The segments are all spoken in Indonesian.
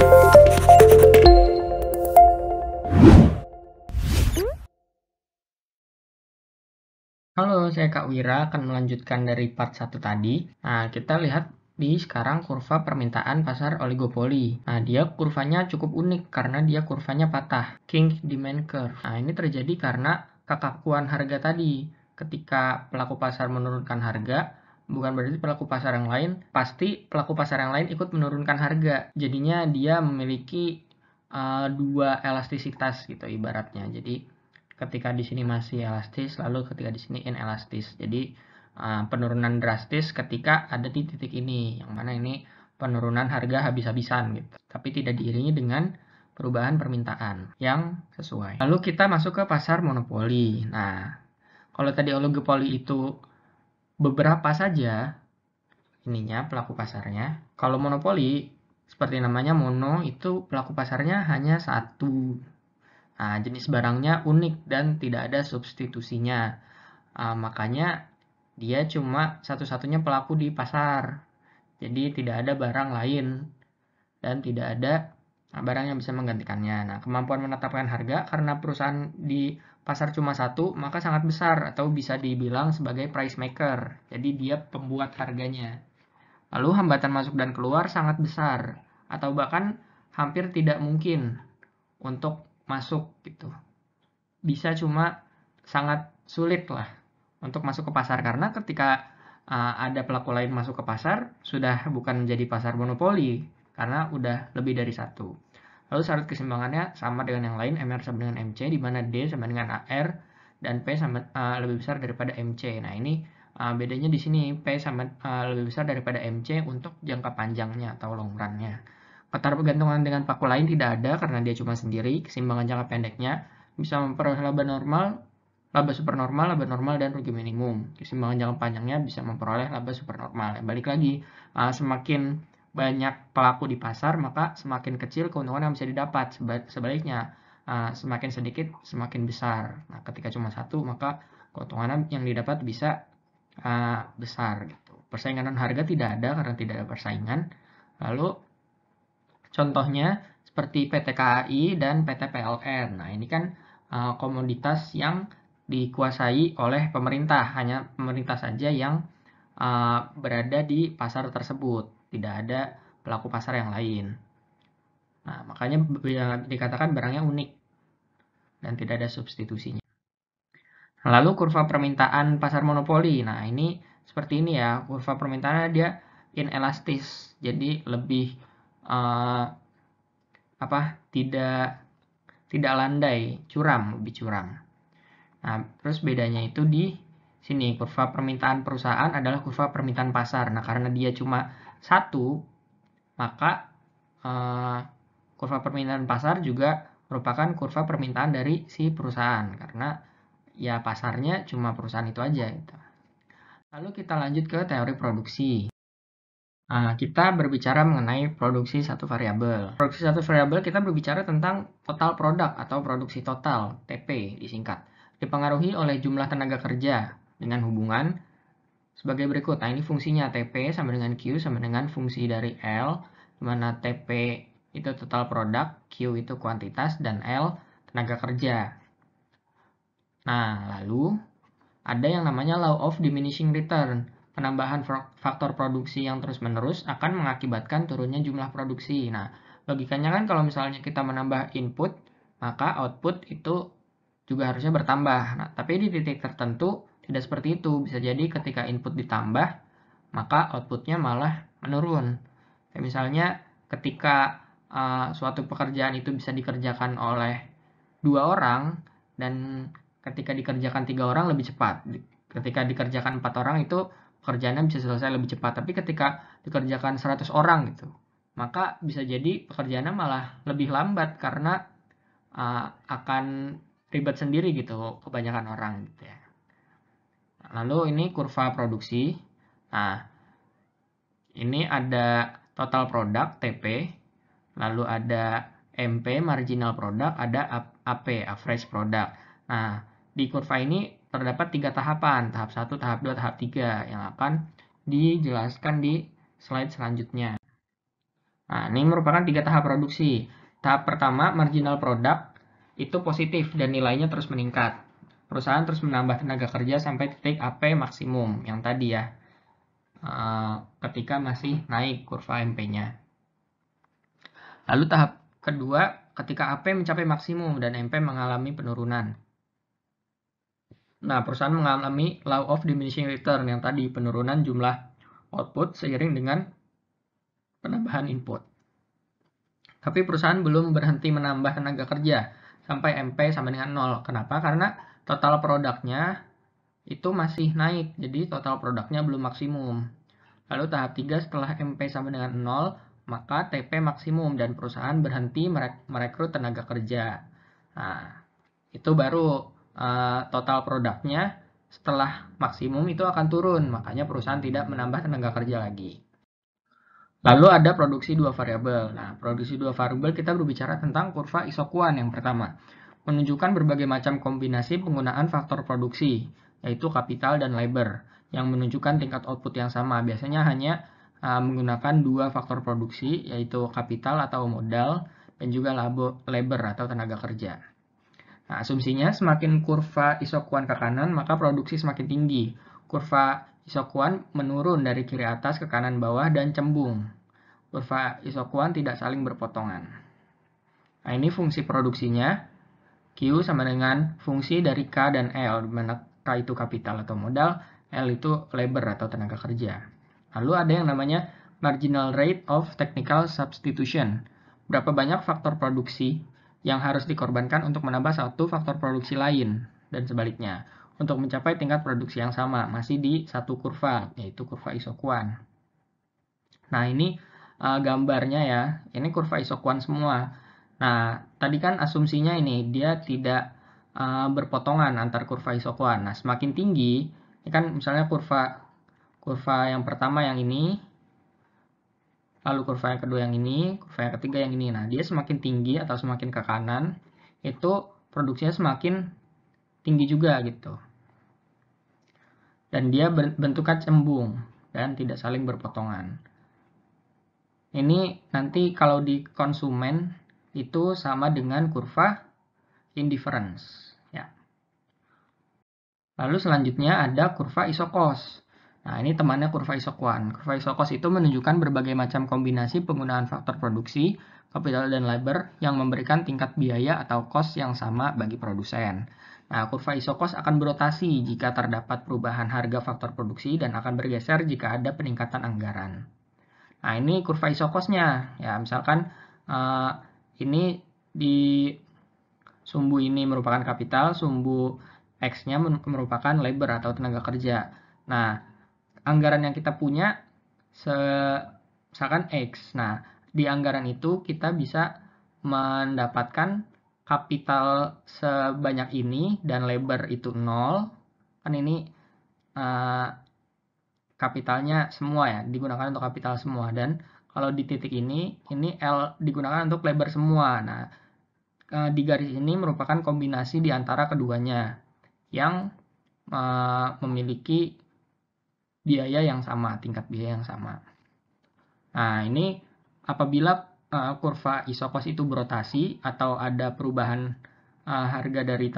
Halo, saya Kak Wira akan melanjutkan dari part 1 tadi. Nah, kita lihat di sekarang kurva permintaan pasar oligopoli. Nah, dia kurvanya cukup unik karena dia kurvanya patah, King Demand Curve. Nah, ini terjadi karena kekakuan harga tadi. Ketika pelaku pasar menurunkan harga, bukan berarti pelaku pasar yang lain, pasti pelaku pasar yang lain ikut menurunkan harga. Jadinya dia memiliki dua elastisitas gitu ibaratnya. Jadi ketika di sini masih elastis, lalu ketika di sini inelastis. Jadi penurunan drastis ketika ada di titik ini, yang mana ini penurunan harga habis-habisan gitu. Tapi tidak diiringi dengan perubahan permintaan yang sesuai. Lalu kita masuk ke pasar monopoli. Nah, kalau tadi oligopoli itu beberapa saja ininya pelaku pasarnya. Kalau monopoli seperti namanya mono itu pelaku pasarnya hanya satu. Nah, jenis barangnya unik dan tidak ada substitusinya. Makanya dia cuma satu-satunya pelaku di pasar. Jadi tidak ada barang lain dan tidak ada barang yang bisa menggantikannya. Nah, kemampuan menetapkan harga karena perusahaan di pasar cuma satu, maka sangat besar atau bisa dibilang sebagai price maker. Jadi dia pembuat harganya. Lalu hambatan masuk dan keluar sangat besar atau bahkan hampir tidak mungkin untuk masuk gitu. Bisa cuma sangat sulit lah untuk masuk ke pasar karena ketika ada pelaku lain masuk ke pasar sudah bukan menjadi pasar monopoli karena udah lebih dari satu. Lalu syarat keseimbangannya sama dengan yang lain, MR sama dengan MC, di mana D sama dengan AR dan P sama lebih besar daripada MC. Nah, ini bedanya di sini P sama lebih besar daripada MC untuk jangka panjangnya atau long run-nya. Ketergantungan dengan pelaku lain tidak ada karena dia cuma sendiri. Keseimbangan jangka pendeknya bisa memperoleh laba normal, laba supernormal, laba normal, dan rugi minimum. Keseimbangan jangka panjangnya bisa memperoleh laba supernormal. Balik lagi, semakin banyak pelaku di pasar, maka semakin kecil keuntungan yang bisa didapat. Sebaliknya, semakin sedikit, semakin besar. Nah, ketika cuma satu, maka keuntungan yang didapat bisa besar. Gitu. Persaingan harga tidak ada karena tidak ada persaingan. Lalu, contohnya seperti PT KAI dan PT PLN. Nah, ini kan komoditas yang dikuasai oleh pemerintah, hanya pemerintah saja yang berada di pasar tersebut, tidak ada pelaku pasar yang lain. Nah, makanya dikatakan barangnya unik dan tidak ada substitusinya. Lalu kurva permintaan pasar monopoli. Nah, ini seperti ini ya, kurva permintaannya dia inelastis, jadi lebih tidak landai, lebih curam. Nah, terus bedanya itu di sini, kurva permintaan perusahaan adalah kurva permintaan pasar. Nah, karena dia cuma satu, maka kurva permintaan pasar juga merupakan kurva permintaan dari si perusahaan. Karena ya pasarnya cuma perusahaan itu aja. Gitu. Lalu kita lanjut ke teori produksi. Kita berbicara mengenai produksi satu variabel. Produksi satu variabel kita berbicara tentang total produk atau produksi total, TP disingkat. Dipengaruhi oleh jumlah tenaga kerja dengan hubungan sebagai berikut. Nah, ini fungsinya TP sama dengan Q sama dengan fungsi dari L, di mana TP itu total produk, Q itu kuantitas, dan L tenaga kerja. Nah, lalu ada yang namanya law of diminishing return. Penambahan faktor produksi yang terus-menerus akan mengakibatkan turunnya jumlah produksi. Nah, logikanya kan kalau misalnya kita menambah input, maka output itu juga harusnya bertambah. Nah, tapi di titik tertentu tidak seperti itu. Bisa jadi ketika input ditambah, maka outputnya malah menurun. Kayak misalnya ketika suatu pekerjaan itu bisa dikerjakan oleh 2 orang, dan ketika dikerjakan 3 orang lebih cepat. Ketika dikerjakan 4 orang itu pekerjaannya bisa selesai lebih cepat. Tapi ketika dikerjakan 100 orang gitu, maka bisa jadi pekerjaannya malah lebih lambat karena akan ribet sendiri gitu kebanyakan orang gitu ya. Lalu ini kurva produksi. Nah, ini ada total produk TP, lalu ada MP marginal product, ada AP average product. Nah, di kurva ini terdapat 3 tahapan, tahap 1, tahap 2, tahap 3 yang akan dijelaskan di slide selanjutnya. Nah, ini merupakan 3 tahap produksi. Tahap pertama, marginal product, itu positif dan nilainya terus meningkat. Perusahaan terus menambah tenaga kerja sampai titik AP maksimum, yang tadi ya, ketika masih naik kurva MP-nya. Lalu tahap kedua, ketika AP mencapai maksimum dan MP mengalami penurunan. Nah, perusahaan mengalami law of diminishing return yang tadi, penurunan jumlah output seiring dengan penambahan input. Tapi perusahaan belum berhenti menambah tenaga kerja sampai MP sama dengan 0. Kenapa? Karena total produknya itu masih naik, jadi total produknya belum maksimum. Lalu tahap 3 setelah MP sama dengan 0, maka TP maksimum dan perusahaan berhenti merekrut tenaga kerja. Nah, itu baru total produknya setelah maksimum itu akan turun, makanya perusahaan tidak menambah tenaga kerja lagi. Lalu ada produksi dua variabel. Nah, produksi dua variabel kita berbicara tentang kurva Isoquan yang pertama. Menunjukkan berbagai macam kombinasi penggunaan faktor produksi, yaitu kapital dan labor, yang menunjukkan tingkat output yang sama. Biasanya hanya menggunakan dua faktor produksi, yaitu kapital atau modal, dan juga labor atau tenaga kerja. Nah, asumsinya semakin kurva Isoquan ke kanan, maka produksi semakin tinggi. Kurva Isoquan menurun dari kiri atas ke kanan bawah dan cembung. Kurva Isoquan tidak saling berpotongan. Nah, ini fungsi produksinya. Q sama dengan fungsi dari K dan L, di mana K itu kapital atau modal, L itu labor atau tenaga kerja. Lalu ada yang namanya marginal rate of technical substitution. Berapa banyak faktor produksi yang harus dikorbankan untuk menambah satu faktor produksi lain, dan sebaliknya, untuk mencapai tingkat produksi yang sama, masih di satu kurva, yaitu kurva Isoquan. Nah, ini gambarnya ya, ini kurva Isoquan semua. Nah, tadi kan asumsinya ini, dia tidak berpotongan antar kurva Isoquan. Nah, semakin tinggi, ini kan misalnya kurva yang pertama yang ini, lalu kurva yang kedua yang ini, kurva yang ketiga yang ini. Nah, dia semakin tinggi atau semakin ke kanan, itu produksinya semakin tinggi juga gitu. Dan dia bentuknya cembung dan tidak saling berpotongan. Ini nanti kalau di konsumen itu sama dengan kurva indifference. Ya. Lalu selanjutnya ada kurva isokos. Nah, ini temannya kurva Isoquan. Kurva isokos itu menunjukkan berbagai macam kombinasi penggunaan faktor produksi, kapital dan labor yang memberikan tingkat biaya atau cost yang sama bagi produsen. Nah, kurva isokos akan berotasi jika terdapat perubahan harga faktor produksi dan akan bergeser jika ada peningkatan anggaran. Nah, ini kurva isokosnya. Ya, misalkan ini di sumbu ini merupakan kapital, sumbu X-nya merupakan labor atau tenaga kerja. Nah, anggaran yang kita punya misalkan X. Nah, di anggaran itu kita bisa mendapatkan kapital sebanyak ini dan labor itu 0. Kan ini kapitalnya semua ya, digunakan untuk kapital semua. Dan kalau di titik ini L digunakan untuk labor semua. Nah, di garis ini merupakan kombinasi di antara keduanya yang memiliki biaya yang sama, tingkat biaya yang sama. Nah, ini apabila kurva isokos itu berotasi atau ada perubahan harga dari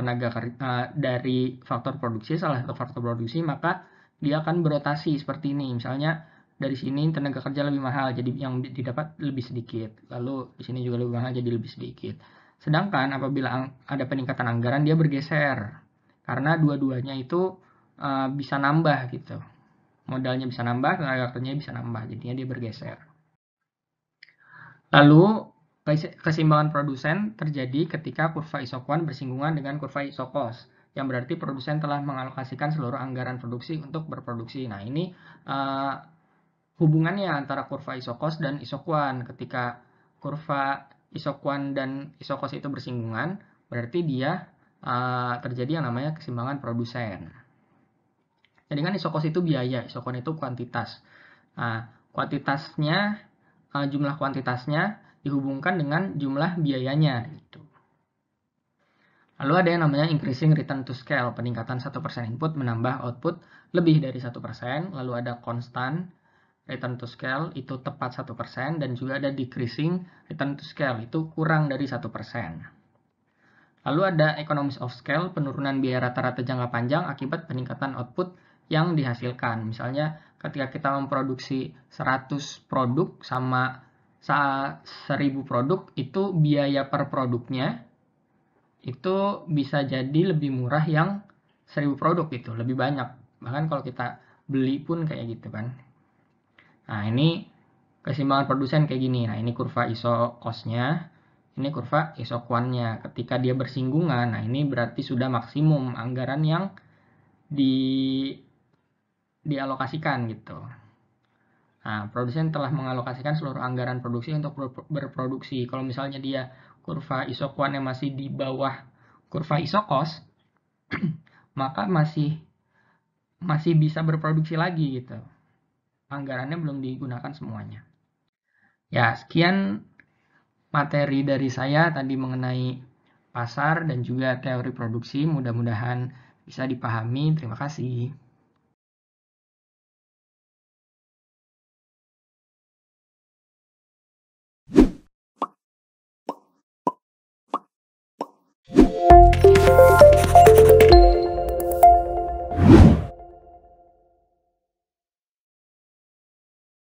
dari faktor produksi, salah satu faktor produksi, maka dia akan berotasi seperti ini. Misalnya dari sini tenaga kerja lebih mahal, jadi yang didapat lebih sedikit. Lalu di sini juga lebih mahal, jadi lebih sedikit. Sedangkan apabila ada peningkatan anggaran, dia bergeser. Karena dua-duanya itu bisa nambah gitu. Modalnya bisa nambah, tenaga kerjanya bisa nambah. Jadinya dia bergeser. Lalu, keseimbangan produsen terjadi ketika kurva Isoquan bersinggungan dengan kurva Isokos, yang berarti produsen telah mengalokasikan seluruh anggaran produksi untuk berproduksi. Nah, ini hubungannya antara kurva Isokos dan Isoquan. Ketika kurva Isoquan dan Isokos itu bersinggungan, berarti dia terjadi yang namanya keseimbangan produsen. Jadi kan Isokos itu biaya, Isoquan itu kuantitas. Nah, kuantitasnya, jumlah kuantitasnya dihubungkan dengan jumlah biayanya. Gitu. Lalu ada yang namanya increasing return to scale, peningkatan 1% input menambah output lebih dari 1%. Lalu ada constant return to scale itu tepat 1%, dan juga ada decreasing return to scale itu kurang dari 1%. Lalu ada economies of scale, penurunan biaya rata-rata jangka panjang akibat peningkatan output yang dihasilkan. Misalnya ketika kita memproduksi 100 produk sama 1000 produk, itu biaya per produknya itu bisa jadi lebih murah yang 1000 produk itu, lebih banyak. Bahkan kalau kita beli pun kayak gitu kan. Nah, ini keseimbangan produsen kayak gini. Nah, ini kurva ISO cost-nya. Ini kurva ISO Quant-nya. Ketika dia bersinggungan, nah ini berarti sudah maksimum anggaran yang dialokasikan gitu. Nah, produsen telah mengalokasikan seluruh anggaran produksi untuk berproduksi. Kalau misalnya dia kurva ISO Quant-nya masih di bawah kurva ISO cost, maka masih bisa berproduksi lagi gitu. Anggarannya belum digunakan semuanya. Ya, sekian materi dari saya tadi mengenai pasar dan juga teori produksi. Mudah-mudahan bisa dipahami. Terima kasih.